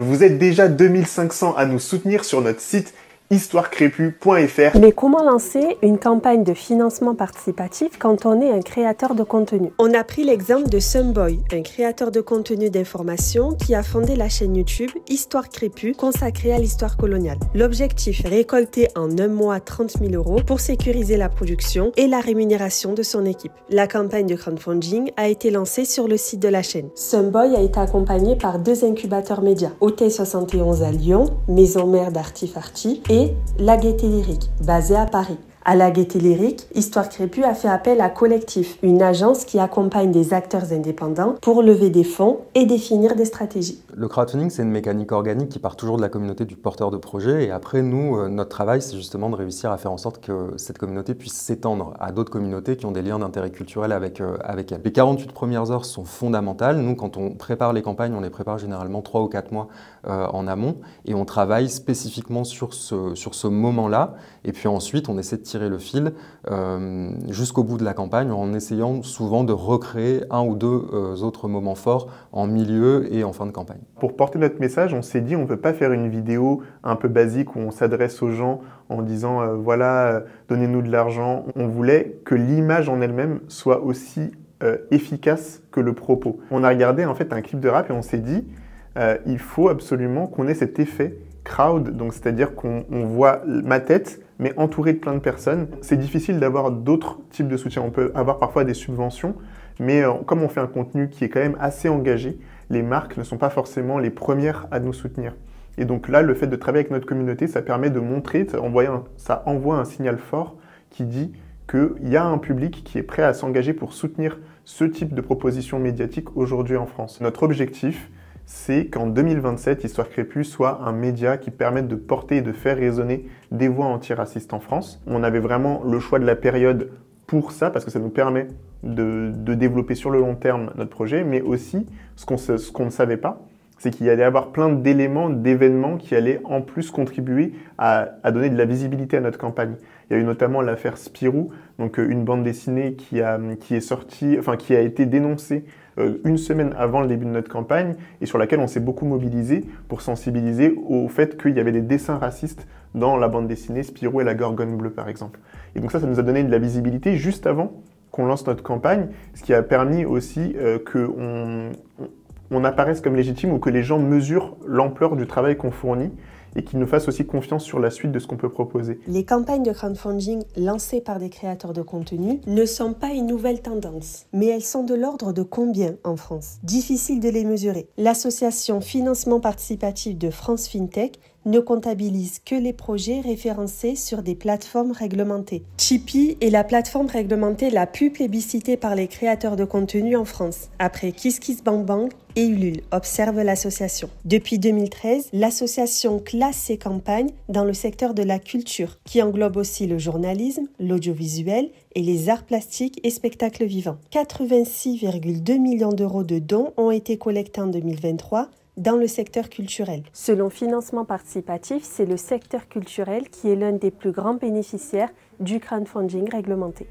Vous êtes déjà 2500 à nous soutenir sur notre site histoirecrépue.fr. Mais comment lancer une campagne de financement participatif quand on est un créateur de contenu? On a pris l'exemple de Sunboy, un créateur de contenu d'information qui a fondé la chaîne YouTube Histoire Crépue consacrée à l'histoire coloniale. L'objectif, récolter en un mois 30 000 € pour sécuriser la production et la rémunération de son équipe. La campagne de crowdfunding a été lancée sur le site de la chaîne. Sunboy a été accompagné par 2 incubateurs médias, Hôtel 71 à Lyon, maison mère d'Artifarti et La Gaîté Lyrique, basée à Paris. À La Gaîté Lyrique, Histoire Crépue a fait appel à Collectif, une agence qui accompagne des acteurs indépendants pour lever des fonds et définir des stratégies. Le crowdfunding, c'est une mécanique organique qui part toujours de la communauté du porteur de projet. Et après, nous, notre travail, c'est justement de réussir à faire en sorte que cette communauté puisse s'étendre à d'autres communautés qui ont des liens d'intérêt culturel avec elle. Les 48 premières heures sont fondamentales. Nous, quand on prépare les campagnes, on les prépare généralement 3 ou 4 mois en amont. Et on travaille spécifiquement sur ce moment-là. Et puis ensuite, on essaie de tirer le fil jusqu'au bout de la campagne en essayant souvent de recréer un ou deux autres moments forts en milieu et en fin de campagne. Pour porter notre message, on s'est dit on ne veut pas faire une vidéo un peu basique où on s'adresse aux gens en disant voilà, donnez-nous de l'argent. On voulait que l'image en elle-même soit aussi efficace que le propos. On a regardé en fait un clip de rap et on s'est dit il faut absolument qu'on ait cet effet crowd, donc c'est-à-dire qu'on voit ma tête mais entouré de plein de personnes. C'est difficile d'avoir d'autres types de soutien. On peut avoir parfois des subventions, mais comme on fait un contenu qui est quand même assez engagé, les marques ne sont pas forcément les premières à nous soutenir. Et donc là, le fait de travailler avec notre communauté, ça permet de montrer, ça envoie un signal fort qui dit qu'il y a un public qui est prêt à s'engager pour soutenir ce type de proposition médiatique aujourd'hui en France. Notre objectif, c'est qu'en 2027, Histoire Crépue soit un média qui permette de porter et de faire résonner des voix antiracistes en France. On avait vraiment le choix de la période pour ça, parce que ça nous permet de développer sur le long terme notre projet, mais aussi, ce qu'on ne savait pas, c'est qu'il y allait y avoir plein d'éléments, d'événements qui allaient en plus contribuer à donner de la visibilité à notre campagne. Il y a eu notamment l'affaire Spirou, donc une bande dessinée qui a été dénoncée une semaine avant le début de notre campagne et sur laquelle on s'est beaucoup mobilisé pour sensibiliser au fait qu'il y avait des dessins racistes dans la bande dessinée Spirou et la Gorgone bleue par exemple. Et donc ça nous a donné de la visibilité juste avant qu'on lance notre campagne, ce qui a permis aussi qu'on apparaisse comme légitime ou que les gens mesurent l'ampleur du travail qu'on fournit et qu'ils nous fassent aussi confiance sur la suite de ce qu'on peut proposer. Les campagnes de crowdfunding lancées par des créateurs de contenu ne sont pas une nouvelle tendance, mais elles sont de l'ordre de combien en France? Difficile de les mesurer. L'association Financement Participatif de France FinTech ne comptabilise que les projets référencés sur des plateformes réglementées. Tipeee est la plateforme réglementée la plus plébiscitée par les créateurs de contenu en France, après KissKissBankBank et Ulule, observe l'association. Depuis 2013, l'association classe ses campagnes dans le secteur de la culture, qui englobe aussi le journalisme, l'audiovisuel et les arts plastiques et spectacles vivants. 86,2 millions d'euros de dons ont été collectés en 2023 dans le secteur culturel. Selon Financement Participatif, c'est le secteur culturel qui est l'un des plus grands bénéficiaires du crowdfunding réglementé.